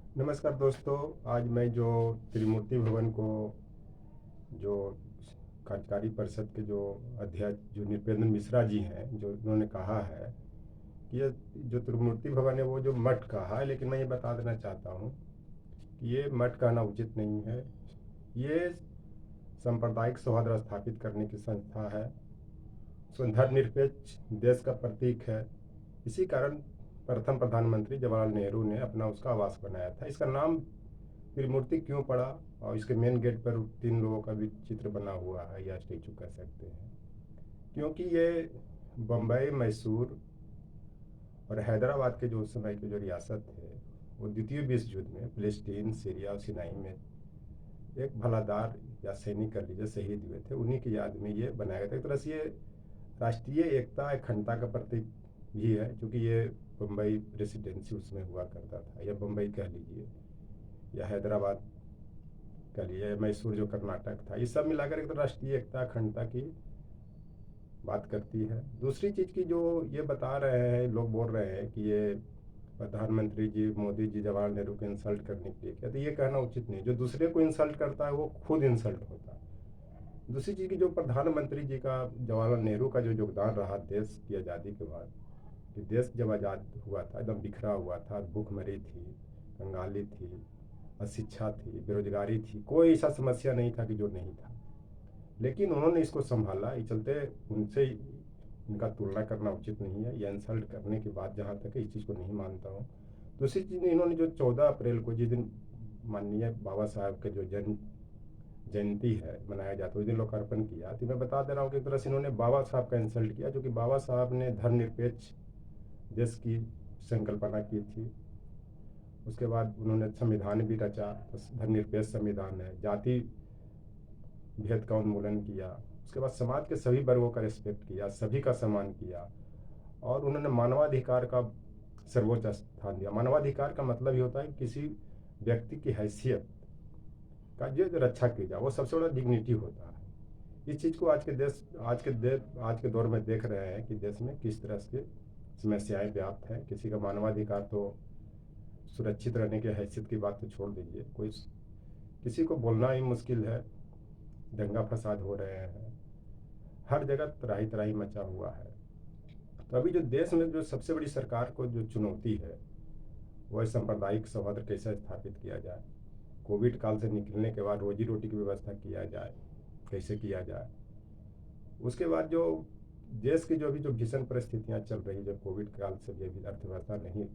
नमस्कार दोस्तों। आज मैं जो त्रिमूर्ति भवन को जो कार्यकारी परिषद के जो अध्यक्ष जो नृपेंद्र मिश्रा जी हैं, जो उन्होंने कहा है कि ये जो त्रिमूर्ति भवन है वो जो मठ कहा है, लेकिन मैं ये बता देना चाहता हूँ कि ये मठ कहना उचित नहीं है। ये सांप्रदायिक सौहार्द स्थापित करने की संस्था है, धर्मनिरपेक्ष देश का प्रतीक है। इसी कारण प्रथम प्रधानमंत्री जवाहरलाल नेहरू ने अपना उसका आवास बनाया था। इसका नाम त्रिमूर्ति क्यों पड़ा, और इसके मेन गेट पर तीन लोगों का भी चित्र बना हुआ है या स्टेचू कह सकते हैं, क्योंकि ये बम्बई, मैसूर और हैदराबाद के जो उस समय की जो रियासत थे, वो द्वितीय विश्व युद्ध में फिलिस्तीन, सीरिया और सिनाई में एक भलादार या सैनिक कर लीजिए शहीद हुए थे। उन्हीं की याद में ये बनाया गया था। एक तरह से ये राष्ट्रीय एकता अखंडता का प्रतीक भी है, क्योंकि ये बम्बई प्रेसिडेंसी उसमें हुआ करता था, या बम्बई कह लीजिए, या हैदराबाद कह लीजिए, मैसूर जो कर्नाटक था। ये सब मिलाकर एक तो राष्ट्रीय एकता अखंडता की बात करती है। दूसरी चीज़ की जो ये बता रहे हैं, लोग बोल रहे हैं कि ये प्रधानमंत्री जी मोदी जी जवाहरलाल नेहरू को इंसल्ट करने के लिए किया, तो ये कहना उचित नहीं। जो दूसरे को इंसल्ट करता है वो खुद इंसल्ट होता है। दूसरी चीज़ की जो प्रधानमंत्री जी का, जवाहरलाल नेहरू का जो योगदान रहा देश की आज़ादी के बाद, कि देश जब आज़ाद हुआ था एकदम बिखरा हुआ था, भूखमरी थी, कंगाली थी, अशिक्षा थी, बेरोजगारी थी, कोई ऐसा समस्या नहीं था कि जो नहीं था। लेकिन उन्होंने इसको संभाला। इस चलते उनसे इनका तुलना करना उचित नहीं है, या इंसल्ट करने की बात जहाँ तक है, इस चीज़ को नहीं मानता हूँ। दूसरी चीज़, इन्होंने जो 14 अप्रैल को जिस दिन माननीय बाबा साहब के जो जन्म जयंती है मनाया जाता है, उस दिन लोकार्पण किया, तो मैं बता दे रहा हूँ कि एक तरह से इन्होंने बाबा साहब का इंसल्ट किया, जो कि बाबा साहब ने धर्मनिरपेक्ष देश की संकल्पना की थी। उसके बाद उन्होंने संविधान भी रचा, धर्मनिरपेक्ष संविधान है, जाति भेद का उन्मूलन किया। उसके बाद समाज के सभी वर्गों का रिस्पेक्ट किया, सभी का सम्मान किया, और उन्होंने मानवाधिकार का सर्वोच्च स्थान दिया। मानवाधिकार का मतलब ये होता है कि किसी व्यक्ति की हैसियत का जो रक्षा की जाए, वो सबसे बड़ा डिग्निटी होता है। इस चीज़ को आज के दौर में देख रहे हैं कि देश में किस तरह से समस्याएं व्याप्त हैं। किसी का मानवाधिकार तो सुरक्षित रहने की हैसियत की बात तो छोड़ दीजिए, कोई किसी को बोलना ही मुश्किल है। दंगा फसाद हो रहे हैं, हर जगह तराही तराही मचा हुआ है। तो अभी जो देश में जो सबसे बड़ी सरकार को जो चुनौती है, वह सांप्रदायिक सौहार्द कैसे स्थापित किया जाए, कोविड काल से निकलने के बाद रोजी रोटी की व्यवस्था किया जाए, कैसे किया जाए। उसके बाद जो देश की जो अभी जो भीषण परिस्थितियां चल रही, जो कोविड काल से भी अभी अर्थव्यवस्था नहीं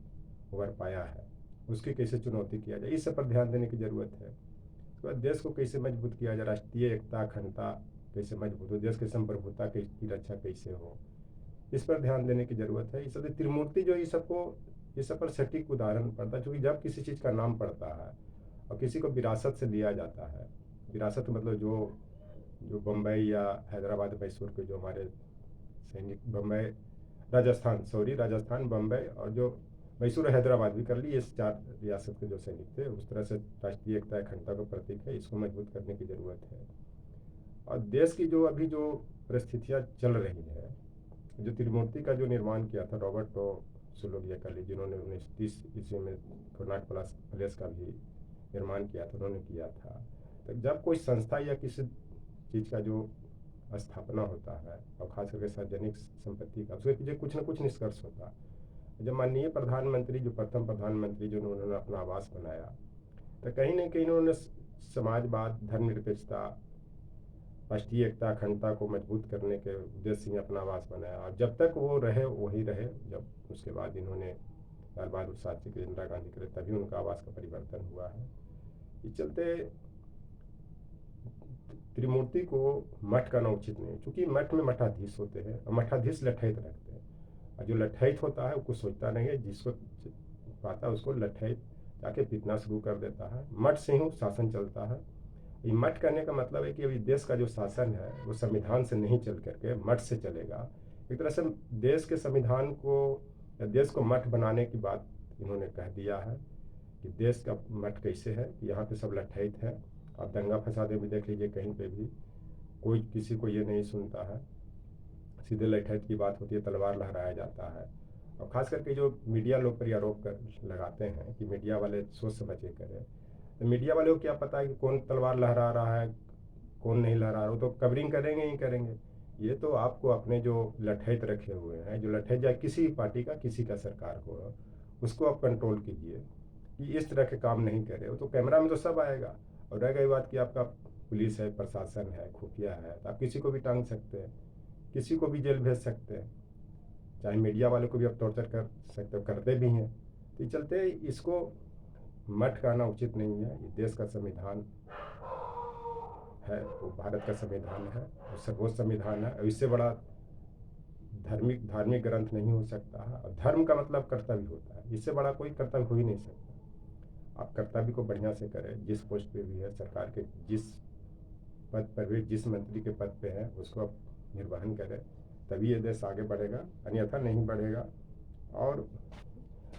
उभर पाया है, उसकी कैसे चुनौती किया जाए, इस सब पर ध्यान देने की ज़रूरत है। उसके बाद देश को कैसे मजबूत किया जाए, राष्ट्रीय एकता अखंडता कैसे मजबूत हो, देश की संप्रभुता की रक्षा कैसे हो, इस पर ध्यान देने की ज़रूरत है। इसलिए त्रिमूर्ति जो ये सब पर सटीक उदाहरण पड़ता है, क्योंकि जब किसी चीज़ का नाम पड़ता है और किसी को विरासत से लिया जाता है, विरासत मतलब जो जो बम्बई या हैदराबाद, मैसूर के जो हमारे सैनिक, बम्बई, राजस्थान, बम्बई और जो मैसूर हैदराबाद भी कर ली, ये चार रियासत के जो सैनिक थे, उस तरह से राष्ट्रीय एकता अखंडता का प्रतीक है। इसको मजबूत करने की ज़रूरत है। और देश की जो अभी जो परिस्थितियाँ चल रही है, जो त्रिमूर्ति का जो निर्माण किया था रॉबर्ट सुलोविया का, जिन्होंने 1930 ईस्वी में कर्नाट प्लेस का भी निर्माण किया था, उन्होंने किया था। तो जब कोई संस्था या किसी चीज़ का जो स्थापना होता है, और खास करके सार्वजनिक संपत्ति का, उसके पीछे कुछ ना कुछ निष्कर्ष होता है। जब माननीय प्रधानमंत्री, जो प्रथम प्रधानमंत्री जो उन्होंने अपना आवास बनाया, तो कहीं ना कहीं उन्होंने समाजवाद, धर्मनिरपेक्षता, राष्ट्रीय एकता अखंडता को मजबूत करने के उद्देश्य से अपना आवास बनाया, और जब तक वो रहे वही रहे। जब उसके बाद इन्होंने लाल बहादुर शास्त्री के, इंदिरा गांधी के, तभी उनका आवास का परिवर्तन हुआ है। इस चलते त्रिमूर्ति को मठ करना उचित नहीं, क्योंकि मठ में मठाधीश होते हैं और मठाधीश लठैत रखते हैं, और जो लठैत होता है वो कुछ सोचता नहीं है, जिसको पाता है उसको लठैत जाके पीटना शुरू कर देता है। मठ से ही शासन चलता है। ये मठ करने का मतलब है कि अभी देश का जो शासन है वो संविधान से नहीं चल करके मठ से चलेगा। एक तरह से देश के संविधान को या देश को मठ बनाने की बात इन्होंने कह दिया है, कि देश का मठ कैसे है कि यहाँ पे सब लठैत है। आप दंगा फसाद में भी देख लीजिए, कहीं पे भी कोई किसी को ये नहीं सुनता है, सीधे लठैत की बात होती है, तलवार लहराया जाता है। और ख़ास करके जो मीडिया लोग पर ये आरोप कर लगाते हैं कि मीडिया वाले सोच समझ के करें, तो मीडिया वाले को क्या पता है कि कौन तलवार लहरा रहा है, कौन नहीं लहरा रहा, वो तो कवरिंग करेंगे ही करेंगे। ये तो आपको अपने जो लठैत रखे हुए हैं, जो लठैत चाहे किसी पार्टी का, किसी का सरकार को हो, उसको आप कंट्रोल कीजिए कि इस तरह के काम नहीं करे। वो तो कैमरा में तो सब आएगा। और रह गई बात कि आपका पुलिस है, प्रशासन है, खुफिया है, तो आप किसी को भी टांग सकते हैं, किसी को भी जेल भेज सकते हैं, चाहे मीडिया वाले को भी आप टॉर्चर कर सकते हो, करते भी हैं। तो ये चलते इसको मठ कहना उचित नहीं है। ये देश का संविधान है, वो भारत का संविधान है, वो सर्वोच्च संविधान है, और इससे बड़ा धार्मिक धार्मिक ग्रंथ नहीं हो सकता है। और धर्म का मतलब कर्तव्य होता है, इससे बड़ा कोई कर्तव्य हो ही नहीं सकता। आप कर्तव्य को बढ़िया से करें, जिस पोस्ट पे भी है, सरकार के जिस पद पर भी, जिस मंत्री के पद पे है, उसको आप निर्वहन करें, तभी ये देश आगे बढ़ेगा, अन्यथा नहीं बढ़ेगा। और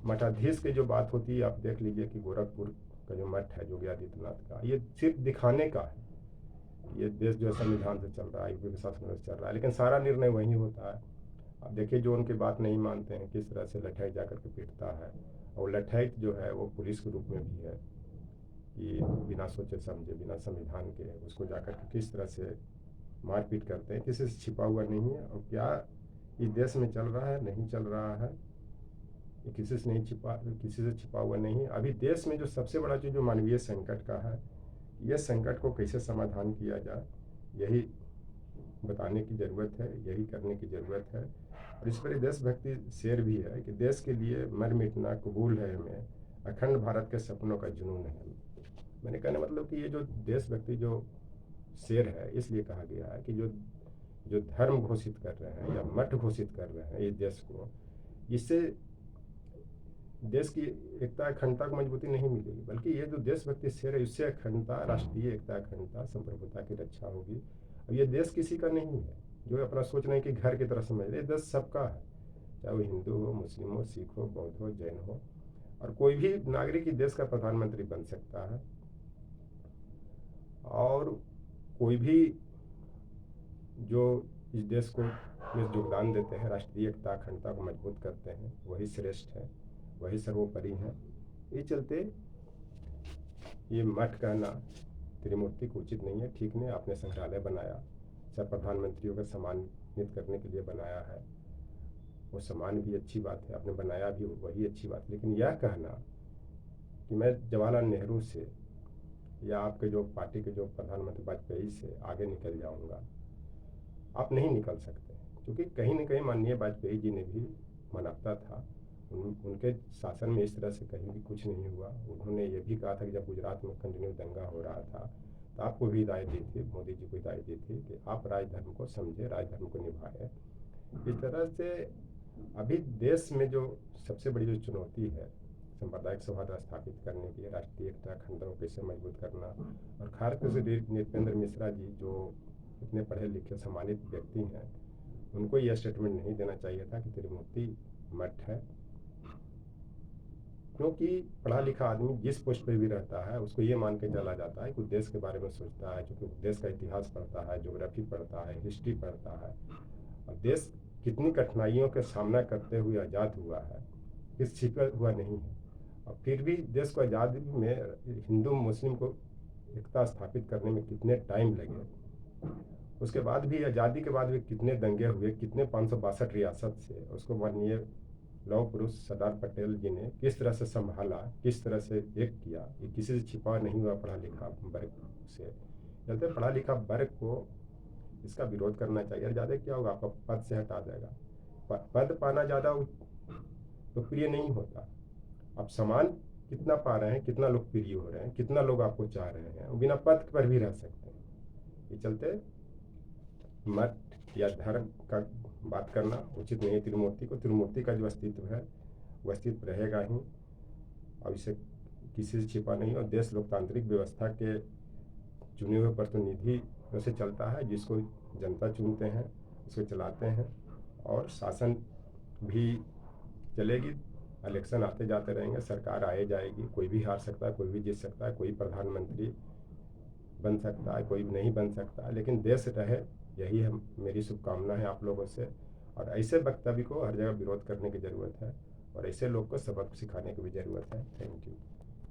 मठाधीश की जो बात होती है, आप देख लीजिए कि गोरखपुर का जो मठ है योगी आदित्यनाथ का, ये सिर्फ दिखाने का है। ये देश जो संविधान से चल रहा है, यूपी शासन से चल रहा है, लेकिन सारा निर्णय वही होता है। अब देखिए जो उनकी बात नहीं मानते हैं, किस तरह से लठैत जाकर के पीटता है। और लठैत जो है वो पुलिस के रूप में भी है, कि बिना सोचे समझे, बिना संविधान के उसको जाकर के किस तरह से मारपीट करते हैं, किसी से छिपा हुआ नहीं है। और क्या इस देश में चल रहा है, नहीं चल रहा है, ये किसी से नहीं छिपा, किसी से छिपा हुआ नहीं है। अभी देश में जो सबसे बड़ा जो मानवीय संकट का है, यह संकट को कैसे समाधान किया जाए, यही बताने की ज़रूरत है, यही करने की ज़रूरत है। और इस पर देशभक्ति शेर भी है कि देश के लिए मर मिटना कबूल है हमें, अखंड भारत के सपनों का जुनून है। मैंने कहने मतलब कि ये जो देशभक्ति जो शेर है, इसलिए कहा गया है कि जो जो धर्म घोषित कर रहे हैं या मठ घोषित कर रहे हैं इस देश को, इससे देश की एकता अखंडता को मजबूती नहीं मिलेगी, बल्कि ये जो देशभक्ति शेर है, इससे अखंडता, राष्ट्रीय एकता, अखंडता, संप्रभुता की रक्षा होगी। अब ये देश किसी का नहीं है जो अपना सोच रहे हैं कि घर की तरह समझ रहे, देश सबका है, चाहे वो हिंदू हो, मुस्लिम हो, सिख हो, बौद्ध हो, जैन हो। और कोई भी नागरिक इस देश का प्रधानमंत्री बन सकता है। और कोई भी जो इस देश को में योगदान देते हैं, राष्ट्रीय एकता अखंडता को मजबूत करते हैं, वही श्रेष्ठ है, वही सर्वोपरि हैं। ये चलते ये मठ कहना त्रिमूर्ति को उचित नहीं है, ठीक नहीं। आपने संग्रहालय बनाया, सब प्रधानमंत्रियों को सम्मानित करने के लिए बनाया है, वो सम्मान भी अच्छी बात है, आपने बनाया भी वही अच्छी बात। लेकिन यह कहना कि मैं जवाहरलाल नेहरू से या आपके जो पार्टी के जो प्रधानमंत्री वाजपेयी से आगे निकल जाऊंगा, आप नहीं निकल सकते। क्योंकि कहीं न कहीं माननीय वाजपेयी जी ने भी मानवता था, उनके शासन में इस तरह से कहीं भी कुछ नहीं हुआ। उन्होंने ये भी कहा था कि जब गुजरात में कंटिन्यू दंगा हो रहा था, तो आपको भी हिदायत दी थी, मोदी जी को हिदायत दी थी कि आप राजधर्म को समझें, राजधर्म को निभाएं। इस तरह से अभी देश में जो सबसे बड़ी जो चुनौती है, सांप्रदायिक सौहार्द स्थापित करने की, राष्ट्रीय एकता अखंडता को कैसे मजबूत करना। और खासकर से नृपेंद्र मिश्रा जी जो इतने पढ़े लिखे सम्मानित व्यक्ति हैं, उनको यह स्टेटमेंट नहीं देना चाहिए था कि त्रिमूर्ति मठ है। क्योंकि पढ़ा लिखा आदमी जिस पोस्ट पे भी रहता है, उसको ये मान के चला जाता है कि देश के बारे में सोचता है, क्योंकि देश का इतिहास पढ़ता है, ज्योग्राफी पढ़ता है, हिस्ट्री पढ़ता है। और देश कितनी कठिनाइयों का सामना करते हुए आज़ाद हुआ है, किस छिपा हुआ नहीं है। और फिर भी देश को आज़ादी में हिंदू मुस्लिम को एकता स्थापित करने में कितने टाइम लगे, उसके बाद भी आज़ादी के बाद भी कितने दंगे हुए, कितने 562 रियासत से उसको माननीय लौह पुरुष सरदार पटेल जी ने किस तरह से संभाला, किस तरह से एक किया, ये किसी से छिपा नहीं हुआ पढ़ा लिखा वर्ग से। चलते पढ़ा लिखा वर्ग को इसका विरोध करना चाहिए। और ज़्यादा क्या होगा, आपका पद से हटा देगा। पद पाना ज़्यादा तो प्रिय नहीं होता। आप समान कितना पा रहे हैं, कितना लोग प्रिय हो रहे हैं, कितना लोग आपको चाह रहे हैं, बिना पद पर भी रह सकते हैं। ये चलते मत या धर्म का बात करना उचित नहीं है। त्रिमूर्ति को, त्रिमूर्ति का जो अस्तित्व है वो अस्तित्व रहेगा ही, और इसे किसी से छिपा नहीं। और देश लोकतांत्रिक व्यवस्था के चुने हुए प्रतिनिधि से चलता है, जिसको जनता चुनते हैं उसको चलाते हैं। और शासन भी चलेगी, इलेक्शन आते जाते रहेंगे, सरकार आए जाएगी, कोई भी हार सकता है, कोई भी जीत सकता है, कोई प्रधानमंत्री बन सकता है, कोई नहीं बन सकता है, लेकिन देश रहे, यही हम मेरी शुभकामना है आप लोगों से। और ऐसे वक्तव्य को हर जगह विरोध करने की ज़रूरत है और ऐसे लोग को सबक सिखाने की भी ज़रूरत है। Thank you.